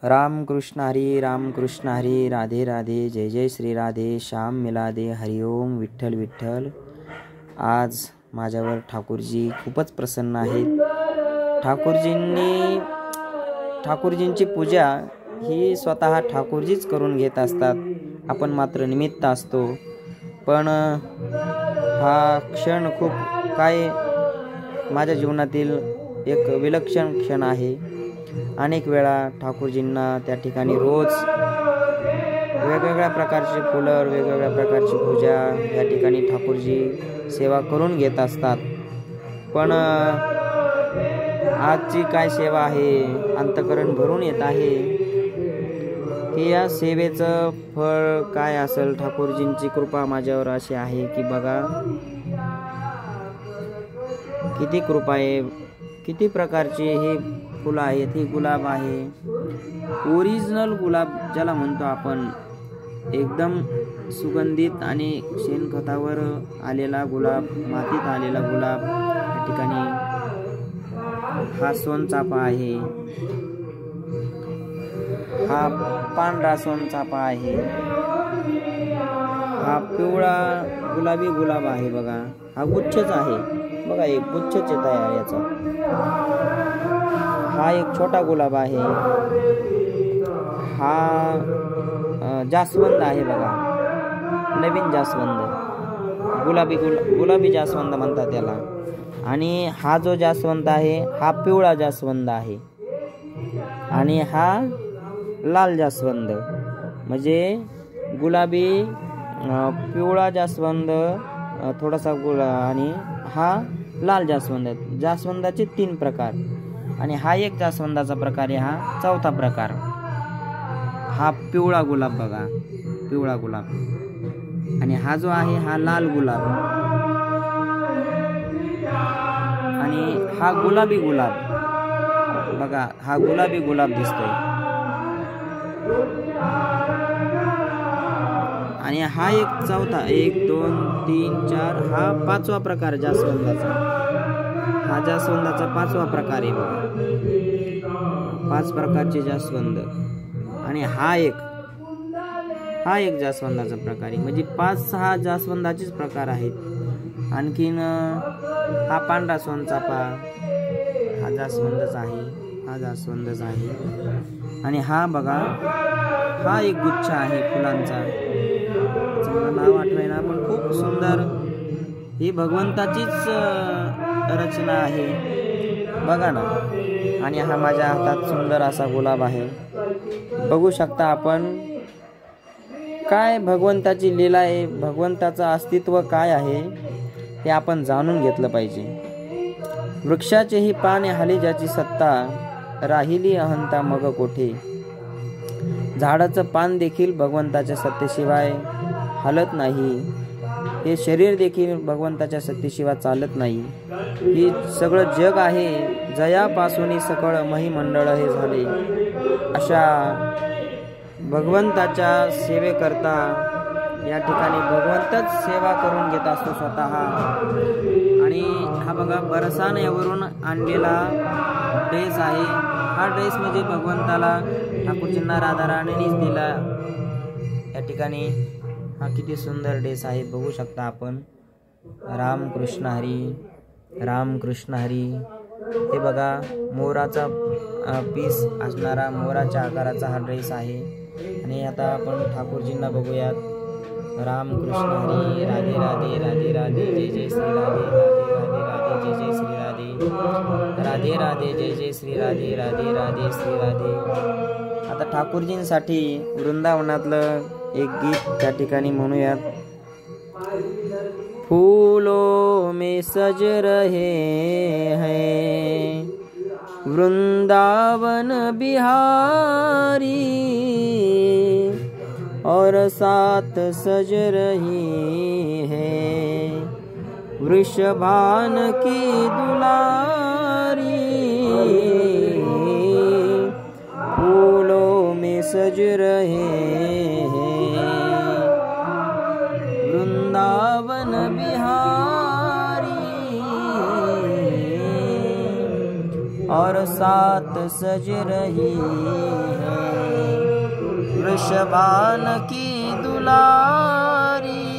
राम कृष्ण हरी राधे राधे जय जय श्री राधे श्याम मिला दे हरिओम विठ्ठल विठ्ठल। आज माझ्यावर ठाकूरजी खूपच प्रसन्न आहेत। ठाकूरजींची पूजा ही स्वतः ठाकूरजीच करून घेत असतात, आपण मात्र निमित्त असतो। पण हा क्षण खूप काय माझ्या जीवनातील एक विलक्षण क्षण आहे। अनेक वेळा ठाकूरजींना त्या ठिकाणी रोज वेगवेगळ्या प्रकारचे फुलं, वेगवेगळ्या प्रकारची पूजा या ठिकाणी ठाकूरजी सेवा करून घेत असतात। पण आजची काय सेवा आहे, अंतःकरण भरून येत आहे की या सेवेचं फळ काय असेल। ठाकूरजींची कृपा माझ्यावर अशी आहे की बघा किती कृपा आहे, किती प्रकारचे हे फुलं आहेत। हे गुलाब आहे, ओरिजिनल गुलाब ज्याला म्हणतो आपण, एकदम सुगंधित आणि शेणखतावर आलेला गुलाब, मातीत आलेला गुलाब। या ठिकाणी हा सोनचाफा आहे, हा पांढरा सोनचाफा आहे, हा पिवळा गुलाबी गुलाब आहे। बघा हा गुच्छच आहे, बघा एक गुच्छच येत आहे याचा। हा एक छोटा गुलाब आहे, हा जास्वंद आहे। बघा नवीन जास्वंद, गुलाबी जास्वंद म्हणतात त्याला। आणि हा जो जास्वंद आहे हा पिवळा जास्वंद आहे, आणि हा लाल जास्वंद। म्हणजे गुलाबी, पिवळा जास्वंद, थोडासा आणि हा लाल जास्वंद। जास्वंदाचे 3 प्रकार, आणि हा एक जास्वंदाचा प्रकार आहे, हा चौथा प्रकार। हा पिवळा गुलाब, बघा पिवळा गुलाब। आणि हा जो आहे हा लाल गुलाब, आणि हा गुलाबी गुलाब। बघा हा गुलाबी गुलाब दिसतोय, आणि हा एक चौथा, 1 2 3 4, हा 5वा प्रकार जास्वंदाचा। हा जास्वंदाचा 5वा प्रकार आहे। बघा 5 प्रकारचे जास्वंद, आणि हा एक जास्वंदाचा प्रकार आहे। म्हणजे 5-6 जास्वंदाचेच प्रकार आहेत। आणखीन हा पांढरा सोनचाफा, हा जास्वंदच आहे, हा जास्वंदच आहे। आणि हा बघा हा एक गुच्छ आहे फुलांचा, मला नाव आठवेना, पण खूप सुंदर ही भगवंताचीच रचना आहे, बघा ना। आणि हा माझ्या हातात सुंदर असा गुलाब आहे, बघू शकता आपण। काय भगवंताची लीला आहे, भगवंताचं अस्तित्व काय आहे हे आपण जाणून घेतलं पाहिजे। वृक्षाचेही पाने हाली ज्याची सत्ता, राहिली अहंता मग कोठे। झाडाचं पान देखील भगवंताच्या सत्तेशिवाय हलत नाही, हे शरीर देखील भगवंताच्या सत्तेशिवाय चालत नाही। ही सगळं जग आहे, जयापासून सकळ महिमंडळ हे झाले। अशा भगवंताच्या सेवेकरता या ठिकाणी भगवंतच सेवा करून घेत असतो स्वतः। आणि हा बघा बरसाण्यावरून आणलेला ड्रेस आहे, हा ड्रेस म्हणजे भगवंताला, ठाकूरजींना राधा राणीनेच दिला। या ठिकाणी हा किती सुंदर ड्रेस आहे, बघू शकता आपण। राम कृष्ण हरी। हे बघा मोराचा पीस असणारा, मोराच्या आकाराचा हा ड्रेस आहे। आणि आता आपण ठाकूरजींना बघूयात। राम कृष्ण हरी राधे राधे राधे राधे जय जय श्री राधे, राधे राधे राधे जय जय श्री राधे, राधे राधे जय जय श्री राधे, राधे राधे श्री राधे। आता ठाकूरजींसाठी वृंदावनातलं एक गीत त्या ठिकाणी म्हणूयात। फूलों में सज रहे हैं वृंदावन बिहारी, और साथ सज रही है वृषभान की दुलारी। फूलों में सज रहे हैं वृंदावन बिहारी, और साथ सज रही है वृषभान की दुलारी